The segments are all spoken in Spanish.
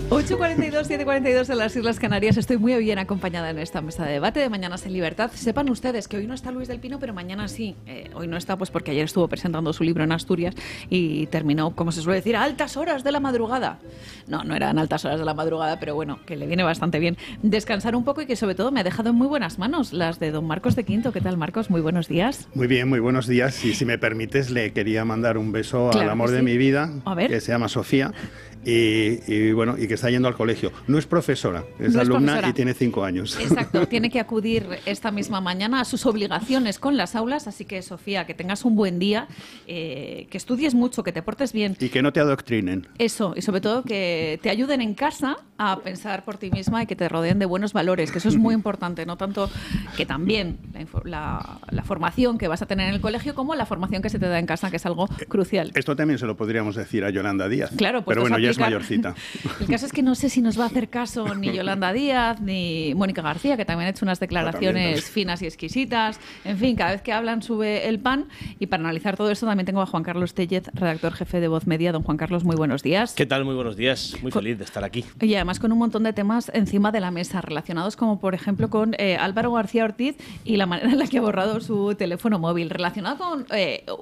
8:42, 7:42 en las Islas Canarias. Estoy muy bien acompañada en esta mesa de debate de Mañanas en Libertad. Sepan ustedes que hoy no está Luis del Pino, pero mañana sí. Hoy no está pues porque ayer estuvo presentando su libro en Asturias y terminó, como se suele decir, a altas horas de la madrugada. No eran altas horas de la madrugada, pero bueno, que le viene bastante bien descansar un poco y que sobre todo me ha dejado en muy buenas manos las de don Marcos de Quinto. ¿Qué tal, Marcos? Muy buenos días. Muy bien, muy buenos días. Y si me permites, le quería mandar un beso Claro al amor que de sí. mi vida, A ver. que se llama Sofía. Y bueno, y que está yendo al colegio. No es profesora, es No es alumna profesora. y tiene 5 años. Exacto, tiene que acudir esta misma mañana a sus obligaciones con las aulas, así que Sofía, que tengas un buen día, que estudies mucho, que te portes bien. Y que no te adoctrinen. Eso, y sobre todo que te ayuden en casa a pensar por ti misma y que te rodeen de buenos valores, que eso es muy importante, no tanto que también la formación que vas a tener en el colegio como la formación que se te da en casa, que es algo crucial. Esto también se lo podríamos decir a Yolanda Díaz. Claro, pues pero bueno, ya es aplicar. mayorcita. El caso es que no sé si nos va a hacer caso ni Yolanda Díaz ni Mónica García, que también ha hecho unas declaraciones también. finas y exquisitas. En fin, cada vez que hablan sube el pan. Y para analizar todo esto también tengo a Juan Carlos Tellez, redactor jefe de Voz Media. Don Juan Carlos, muy buenos días. ¿Qué tal? Muy buenos días. Muy feliz de estar aquí. Y además con un montón de temas encima de la mesa, relacionados como por ejemplo con Álvaro García Ortiz y la manera en la que ha borrado su teléfono móvil, relacionado con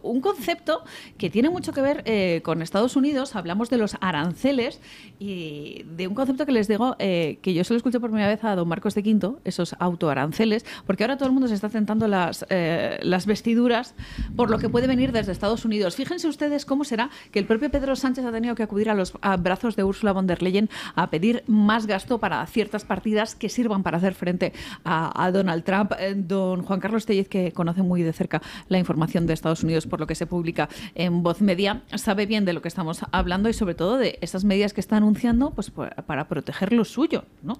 un concepto que tiene mucho que ver con Estados Unidos. Hablamos de los aranceles y de un concepto que les digo que yo se lo escuché por primera vez a don Marcos de Quinto, esos autoaranceles, porque ahora todo el mundo se está tentando las vestiduras por lo que puede venir desde Estados Unidos. Fíjense ustedes cómo será que el propio Pedro Sánchez ha tenido que acudir a los brazos de Ursula von der Leyen a pedir más gasto para ciertas partidas que sirvan para hacer frente a Donald Trump. Don Juan Carlos Tellez, que conoce muy de cerca la información de Estados Unidos por lo que se publica en Voz Media, sabe bien de lo que estamos hablando y sobre todo de esas medidas que está anunciando pues para proteger lo suyo, ¿no?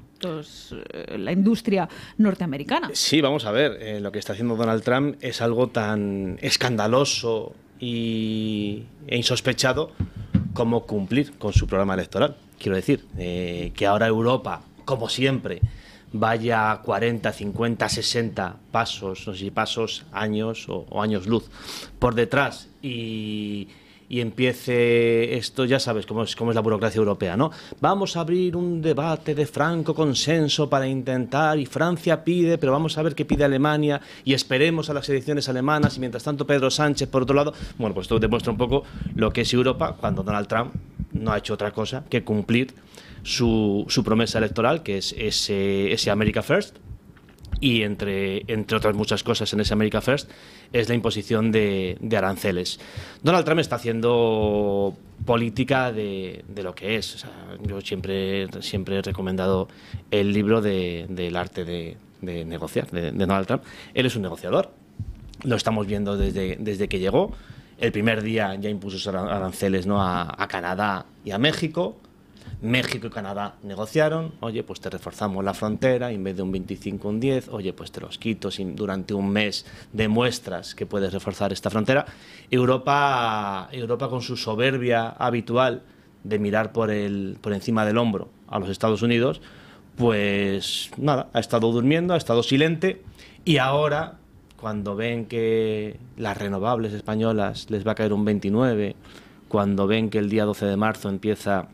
La industria norteamericana. Sí, vamos a ver. Lo que está haciendo Donald Trump es algo tan escandaloso e insospechado como cumplir con su programa electoral. Quiero decir, que ahora Europa, como siempre, vaya 40, 50, 60 pasos, no sé si pasos, años o años luz por detrás y empiece esto, ya sabes cómo es la burocracia europea, ¿no? Vamos a abrir un debate de franco consenso para intentar, y Francia pide, pero vamos a ver qué pide Alemania y esperemos a las elecciones alemanas y mientras tanto Pedro Sánchez por otro lado. Bueno, pues esto demuestra un poco lo que es Europa cuando Donald Trump no ha hecho otra cosa que cumplir su promesa electoral, que es ese America First. Y entre otras muchas cosas en ese America First es la imposición de aranceles. Donald Trump está haciendo política de lo que es. O sea, yo siempre he recomendado el libro del arte de negociar de Donald Trump. Él es un negociador. Lo estamos viendo desde que llegó. El primer día ya impuso esos aranceles, ¿no? a Canadá y a México. México y Canadá negociaron, oye, pues te reforzamos la frontera, y en vez de un 25, un 10, oye, pues te los quito, si durante un mes demuestras que puedes reforzar esta frontera. Europa con su soberbia habitual de mirar por encima del hombro a los Estados Unidos, pues nada, ha estado durmiendo, ha estado silente, y ahora, cuando ven que las renovables españolas les va a caer un 29, cuando ven que el día 12 de marzo empieza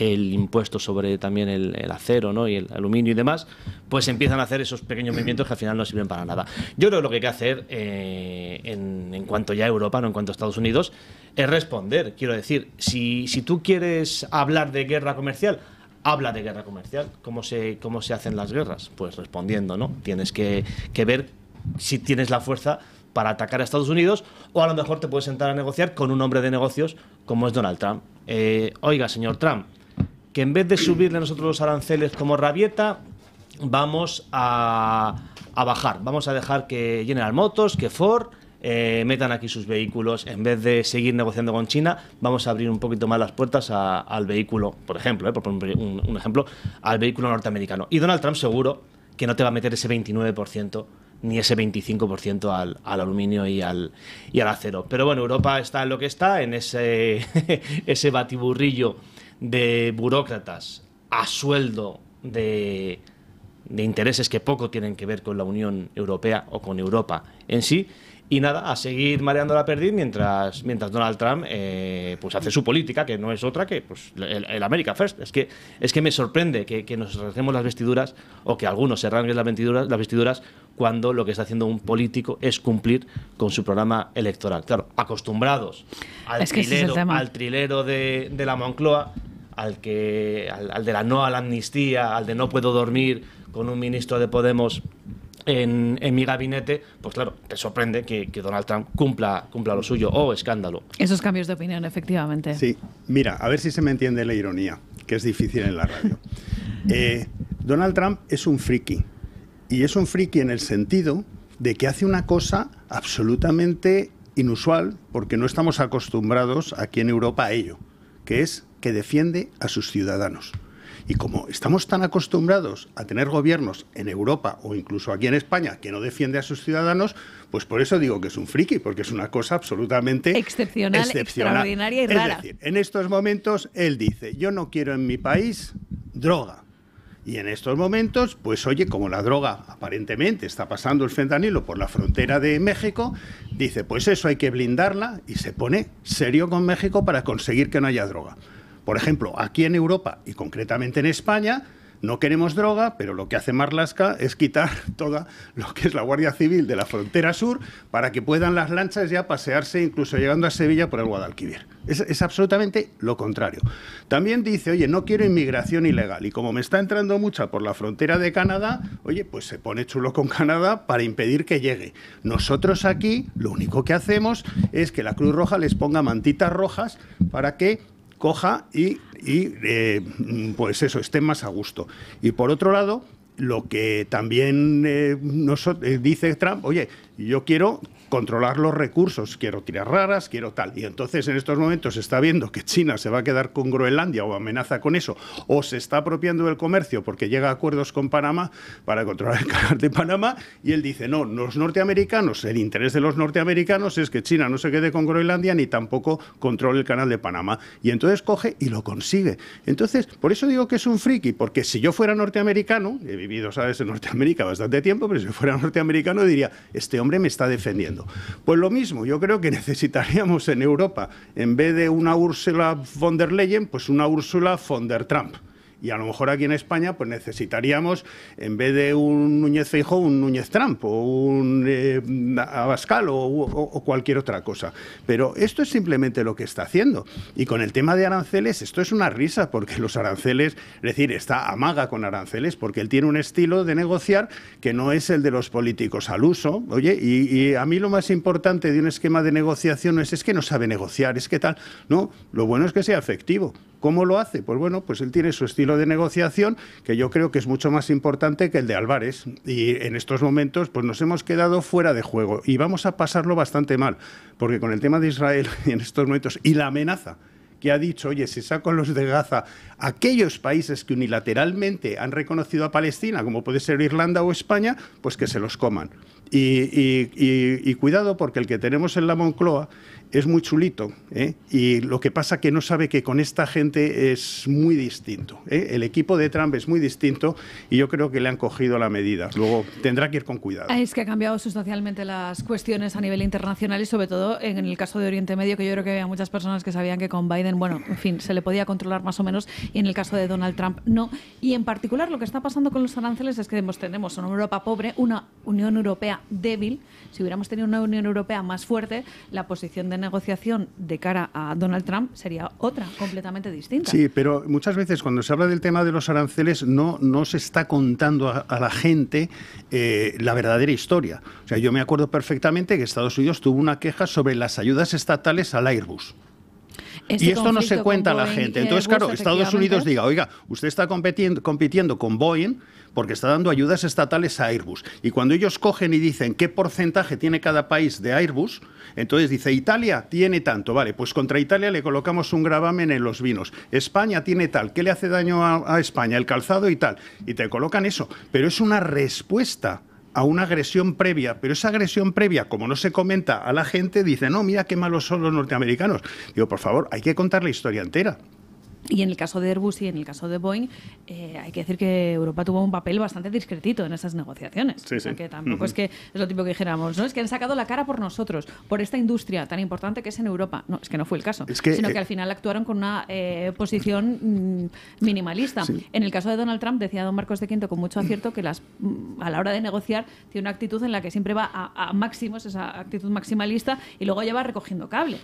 el impuesto sobre también el acero, ¿no? y el aluminio y demás, pues empiezan a hacer esos pequeños movimientos que al final no sirven para nada. Yo creo que lo que hay que hacer en cuanto ya a Europa, no en cuanto a Estados Unidos, es responder. Quiero decir, si tú quieres hablar de guerra comercial, habla de guerra comercial. ¿Cómo se hacen las guerras? Pues respondiendo, ¿no? Tienes que ver si tienes la fuerza para atacar a Estados Unidos, o a lo mejor te puedes sentar a negociar con un hombre de negocios como es Donald Trump. Oiga, señor Trump, que en vez de subirle nosotros los aranceles como rabieta, vamos a bajar. Vamos a dejar que General Motors, que Ford metan aquí sus vehículos. En vez de seguir negociando con China, vamos a abrir un poquito más las puertas al vehículo, por ejemplo, por poner un ejemplo, al vehículo norteamericano. Y Donald Trump seguro que no te va a meter ese 29% ni ese 25% al aluminio y al acero. Pero bueno, Europa está en lo que está, en ese batiburrillo de burócratas a sueldo de intereses que poco tienen que ver con la Unión Europea o con Europa en sí, Y nada, a seguir mareando la perdiz mientras Donald Trump pues hace su política, que no es otra que pues, el America First. Es que me sorprende que nos rasguemos las vestiduras, o que algunos se rasguen las vestiduras cuando lo que está haciendo un político es cumplir con su programa electoral. Claro, acostumbrados al trilero de la Moncloa, al de la no a la amnistía, al de no puedo dormir con un ministro de Podemos en mi gabinete, pues claro, te sorprende que Donald Trump cumpla lo suyo. ¡Oh, escándalo! Esos cambios de opinión, efectivamente. Sí, mira, a ver si se me entiende la ironía, que es difícil en la radio. Donald Trump es un friki, y es un friki en el sentido de que hace una cosa absolutamente inusual, porque no estamos acostumbrados aquí en Europa a ello, que es que defiende a sus ciudadanos. Y como estamos tan acostumbrados a tener gobiernos en Europa o incluso aquí en España que no defiende a sus ciudadanos, pues por eso digo que es un friki, porque es una cosa absolutamente excepcional, extraordinaria y rara. Es decir, en estos momentos él dice, yo no quiero en mi país droga. Y en estos momentos, pues oye, como la droga aparentemente está pasando el fentanilo por la frontera de México, dice, pues eso hay que blindarla, y se pone serio con México para conseguir que no haya droga. Por ejemplo, aquí en Europa y concretamente en España, no queremos droga, pero lo que hace Marlaska es quitar toda lo que es la Guardia Civil de la frontera sur para que puedan las lanchas ya pasearse, incluso llegando a Sevilla por el Guadalquivir. Es absolutamente lo contrario. También dice, oye, no quiero inmigración ilegal, y como me está entrando mucha por la frontera de Canadá, oye, pues se pone chulo con Canadá para impedir que llegue. Nosotros aquí lo único que hacemos es que la Cruz Roja les ponga mantitas rojas para que coja y pues eso, estén más a gusto. Y por otro lado, lo que también dice Trump, oye, yo quiero controlar los recursos, quiero tirar raras, quiero tal. Y entonces en estos momentos se está viendo que China se va a quedar con Groenlandia o amenaza con eso, o se está apropiando del comercio porque llega a acuerdos con Panamá para controlar el canal de Panamá, y él dice, no, los norteamericanos, el interés de los norteamericanos es que China no se quede con Groenlandia ni tampoco controle el canal de Panamá. Y entonces coge y lo consigue. Entonces, por eso digo que es un friki, porque si yo fuera norteamericano, he vivido, sabes, en Norteamérica bastante tiempo, pero si yo fuera norteamericano diría, este hombre me está defendiendo. Pues lo mismo, yo creo que necesitaríamos en Europa, en vez de una Ursula von der Leyen, pues una Ursula von der Trump. Y a lo mejor aquí en España pues necesitaríamos, en vez de un Núñez Feijóo, un Núñez Trump o un Abascal o cualquier otra cosa. Pero esto es simplemente lo que está haciendo. Y con el tema de aranceles, esto es una risa, porque los aranceles, es decir, está amaga con aranceles, porque él tiene un estilo de negociar que no es el de los políticos al uso. Oye, y a mí lo más importante de un esquema de negociación es que no sabe negociar, es que tal. No, lo bueno es que sea efectivo. ¿Cómo lo hace? Pues bueno, pues él tiene su estilo de negociación, que yo creo que es mucho más importante que el de Álvarez, y en estos momentos pues nos hemos quedado fuera de juego y vamos a pasarlo bastante mal, porque con el tema de Israel en estos momentos y la amenaza que ha dicho, oye, si saco los de Gaza, aquellos países que unilateralmente han reconocido a Palestina, como puede ser Irlanda o España, pues que se los coman. Y cuidado, porque el que tenemos en la Moncloa es muy chulito, ¿eh? Y lo que pasa que no sabe que con esta gente es muy distinto, ¿eh? El equipo de Trump es muy distinto y yo creo que le han cogido la medida. Luego tendrá que ir con cuidado. Es que ha cambiado sustancialmente las cuestiones a nivel internacional y sobre todo en el caso de Oriente Medio, que yo creo que había muchas personas que sabían que con Biden, bueno, en fin, se le podía controlar más o menos, y en el caso de Donald Trump no. Y en particular lo que está pasando con los aranceles es que tenemos una Europa pobre, una Unión Europea débil. Si hubiéramos tenido una Unión Europea más fuerte, la posición de negociación de cara a Donald Trump sería otra, completamente distinta. Sí, pero muchas veces cuando se habla del tema de los aranceles no se está contando a la gente la verdadera historia. O sea, yo me acuerdo perfectamente que Estados Unidos tuvo una queja sobre las ayudas estatales al Airbus. Y esto no se cuenta a la gente. Entonces, claro, Estados Unidos diga, oiga, usted está compitiendo con Boeing porque está dando ayudas estatales a Airbus. Y cuando ellos cogen y dicen qué porcentaje tiene cada país de Airbus, entonces dice, Italia tiene tanto, vale, pues contra Italia le colocamos un gravamen en los vinos. España tiene tal, ¿qué le hace daño a España? El calzado y tal. Y te colocan eso. Pero es una respuesta a una agresión previa, pero esa agresión previa, como no se comenta a la gente, dice, no, mira qué malos son los norteamericanos. Digo, por favor, hay que contar la historia entera. Y en el caso de Airbus y en el caso de Boeing, hay que decir que Europa tuvo un papel bastante discretito en esas negociaciones. Sí, o sea, sí. que tampoco es que es lo tipo que dijéramos, ¿no? Es que han sacado la cara por nosotros, por esta industria tan importante que es en Europa. No, es que no fue el caso. Sino que al final actuaron con una posición minimalista. Sí. En el caso de Donald Trump, decía don Marcos de Quinto con mucho acierto que a la hora de negociar tiene una actitud en la que siempre va a máximos, esa actitud maximalista, y luego ya va recogiendo cable.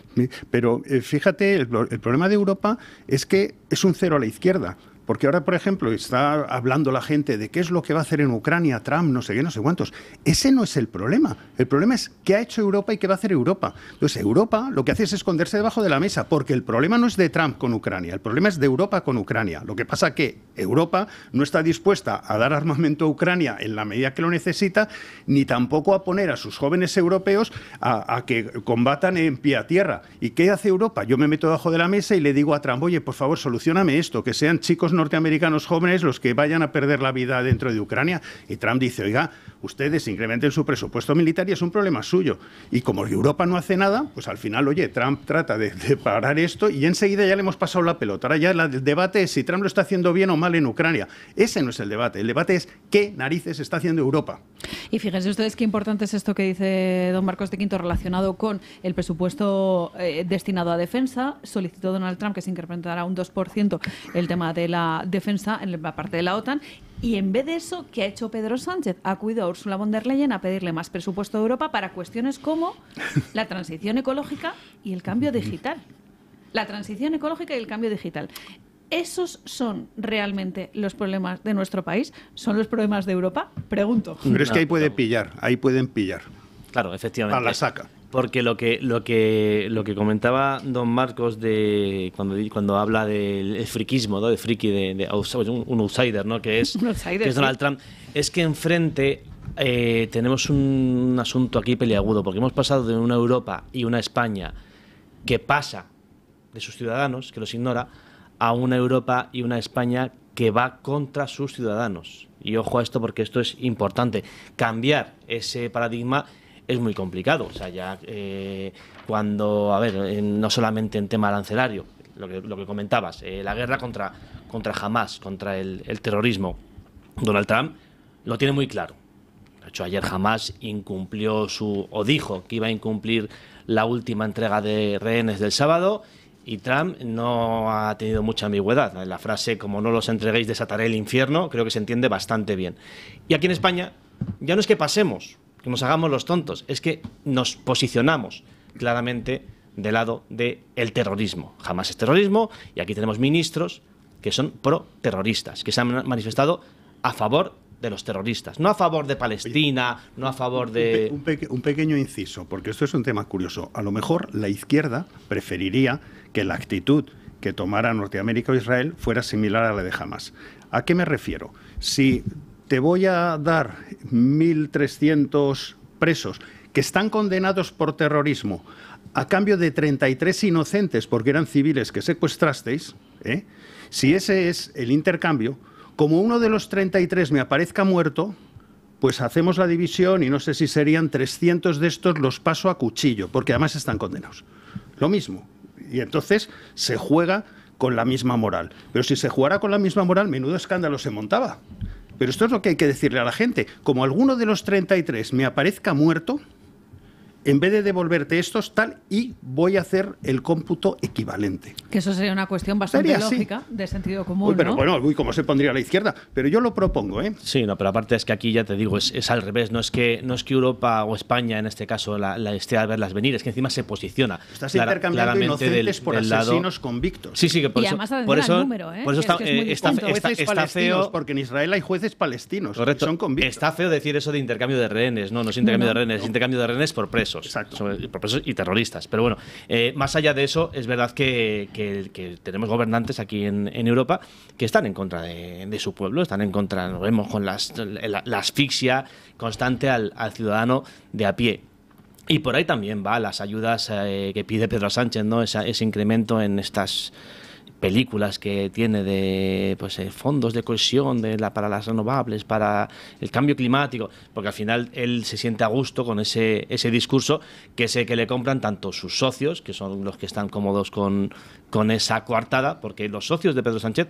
Pero fíjate, el problema de Europa es que es un cero a la izquierda. Porque ahora, por ejemplo, está hablando la gente de qué es lo que va a hacer en Ucrania, Trump, no sé qué, no sé cuántos. Ese no es el problema. El problema es qué ha hecho Europa y qué va a hacer Europa. Entonces, Europa lo que hace es esconderse debajo de la mesa, porque el problema no es de Trump con Ucrania, el problema es de Europa con Ucrania. Lo que pasa es que Europa no está dispuesta a dar armamento a Ucrania en la medida que lo necesita, ni tampoco a poner a sus jóvenes europeos a que combatan en pie a tierra. ¿Y qué hace Europa? Yo me meto debajo de la mesa y le digo a Trump, oye, por favor, solucioname esto, que sean chicos norteamericanos jóvenes los que vayan a perder la vida dentro de Ucrania. Y Trump dice, oiga, ustedes incrementen su presupuesto militar y es un problema suyo. Y como Europa no hace nada, pues al final, oye, Trump trata de parar esto y enseguida ya le hemos pasado la pelota. Ahora ya el debate es si Trump lo está haciendo bien o mal en Ucrania. Ese no es el debate. El debate es qué narices está haciendo Europa. Y fíjense ustedes qué importante es esto que dice don Marcos de Quinto relacionado con el presupuesto destinado a defensa. Solicitó Donald Trump que se incrementara un 2% el tema de la defensa en la parte de la OTAN. Y en vez de eso, ¿qué ha hecho Pedro Sánchez? Ha acudido a Ursula von der Leyen a pedirle más presupuesto a Europa para cuestiones como la transición ecológica y el cambio digital. La transición ecológica y el cambio digital. ¿Esos son realmente los problemas de nuestro país? ¿Son los problemas de Europa? Pregunto. Pero es que ahí pueden pillar. Claro, efectivamente. A la saca. Porque lo que comentaba don Marcos de cuando habla del friquismo, ¿no? De friki, de un outsider, ¿no? que es Donald Trump, es que enfrente tenemos un asunto aquí peliagudo, porque hemos pasado de una Europa y una España que pasa de sus ciudadanos, que los ignora, a una Europa y una España que va contra sus ciudadanos. Y ojo a esto, porque esto es importante. Cambiar ese paradigma es muy complicado. O sea, ya cuando, a ver, no solamente en tema arancelario, lo que comentabas, la guerra contra Hamas, contra el terrorismo, Donald Trump lo tiene muy claro. De hecho, ayer Hamas incumplió o dijo que iba a incumplir la última entrega de rehenes del sábado, y Trump no ha tenido mucha ambigüedad. La frase, como no los entreguéis desataré el infierno, creo que se entiende bastante bien. Y aquí en España ya no es que pasemos, que nos hagamos los tontos, es que nos posicionamos claramente del lado del terrorismo. Jamás es terrorismo, y aquí tenemos ministros que son pro-terroristas, que se han manifestado a favor de los terroristas, no a favor de Palestina, no a favor de... Un pequeño inciso, porque esto es un tema curioso. A lo mejor la izquierda preferiría que la actitud que tomara Norteamérica o Israel fuera similar a la de Hamas. ¿A qué me refiero? Si te voy a dar 1.300 presos que están condenados por terrorismo a cambio de 33 inocentes porque eran civiles que secuestrasteis, si ese es el intercambio, como uno de los 33 me aparezca muerto, pues hacemos la división y no sé si serían 300 de estos, los paso a cuchillo, porque además están condenados. Lo mismo. Y entonces se juega con la misma moral. Pero si se jugara con la misma moral, menudo escándalo se montaba. Pero esto es lo que hay que decirle a la gente. Como alguno de los 33 me aparezca muerto, en vez de devolverte estos, tal, y voy a hacer el cómputo equivalente. Que eso sería una cuestión bastante lógica, de sentido común, uy, pero ¿no? bueno, uy, ¿cómo se pondría a la izquierda? Pero yo lo propongo, ¿eh? Sí, no, pero aparte es que aquí ya te digo, es al revés. No es que Europa o España, en este caso, la esté a verlas venir, es que encima se posiciona. Estás intercambiando inocentes por asesinos convictos. Sí, que por y eso, además por eso, el número, ¿eh? Por eso está feo, porque en Israel hay jueces palestinos. Correcto. Son convictos. Está feo decir eso de intercambio de rehenes. No es intercambio de rehenes, es intercambio de rehenes por presos. Exacto. Por presos y terroristas. Pero bueno, más allá de eso, es verdad que tenemos gobernantes aquí en Europa que están en contra de su pueblo, están en contra, lo vemos con la asfixia constante al ciudadano de a pie. Y por ahí también va las ayudas que pide Pedro Sánchez, ¿no? Ese incremento en estas películas que tiene de pues, fondos de cohesión para las renovables, para el cambio climático, porque al final él se siente a gusto con ese discurso que sé que le compran tanto sus socios, que son los que están cómodos con esa coartada, porque los socios de Pedro Sánchez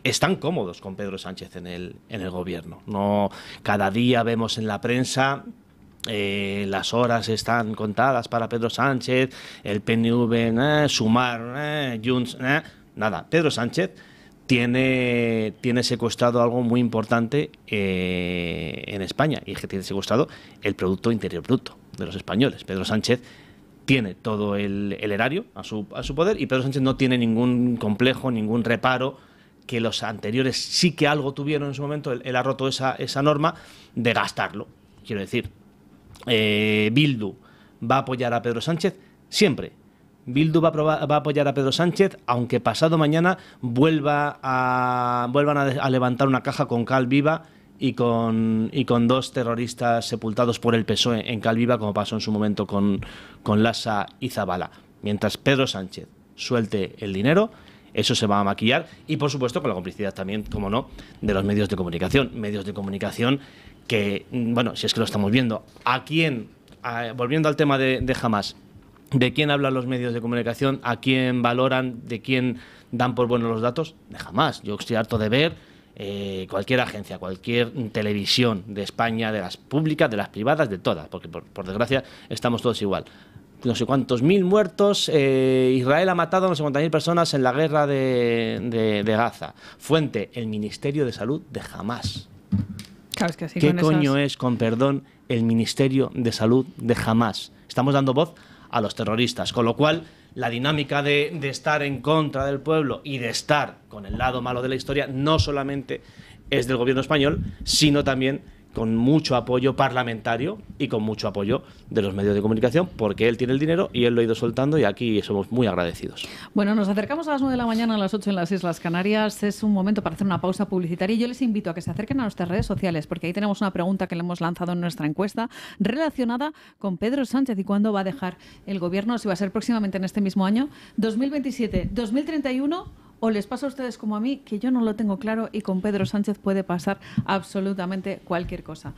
están cómodos con Pedro Sánchez en el gobierno. No, cada día vemos en la prensa las horas están contadas para Pedro Sánchez, el PNV, Sumar, Junts, nada. Pedro Sánchez tiene secuestrado algo muy importante en España, y es que tiene secuestrado el Producto Interior Bruto de los españoles. Pedro Sánchez tiene todo el erario a su poder, y Pedro Sánchez no tiene ningún complejo, ningún reparo, que los anteriores sí que algo tuvieron en su momento. Él ha roto esa norma de gastarlo. Quiero decir, Bildu va a apoyar a Pedro Sánchez siempre. Bildu va a apoyar a Pedro Sánchez, aunque pasado mañana vuelvan a levantar una caja con cal viva y con 2 terroristas sepultados por el PSOE en cal viva, como pasó en su momento con Lasa y Zabala. Mientras Pedro Sánchez suelte el dinero, eso se va a maquillar, y por supuesto con la complicidad también, como no, de los medios de comunicación. Medios de comunicación que, bueno, si es que lo estamos viendo. Volviendo al tema de Hamás, ¿de quién hablan los medios de comunicación? ¿A quién valoran? ¿De quién dan por buenos los datos? De Hamás. Yo estoy harto de ver cualquier agencia, cualquier televisión de España, de las públicas, de las privadas, de todas, porque por desgracia estamos todos igual. No sé cuántos mil muertos, Israel ha matado a no sé cuántas mil personas en la guerra de Gaza. Fuente, el Ministerio de Salud de Hamás. Claro, es que así ¿Qué coño es, con perdón, el Ministerio de Salud de Hamás? Estamos dando voz a los terroristas, con lo cual la dinámica de estar en contra del pueblo y de estar con el lado malo de la historia no solamente es del gobierno español, sino también con mucho apoyo parlamentario y con mucho apoyo de los medios de comunicación, porque él tiene el dinero y él lo ha ido soltando, y aquí somos muy agradecidos. Bueno, nos acercamos a las 9 de la mañana, a las 8 en las Islas Canarias. Es un momento para hacer una pausa publicitaria, y yo les invito a que se acerquen a nuestras redes sociales, porque ahí tenemos una pregunta que le hemos lanzado en nuestra encuesta relacionada con Pedro Sánchez y cuándo va a dejar el gobierno, si va a ser próximamente en este mismo año, 2027, 2031... ¿O les pasa a ustedes como a mí, que yo no lo tengo claro y con Pedro Sánchez puede pasar absolutamente cualquier cosa?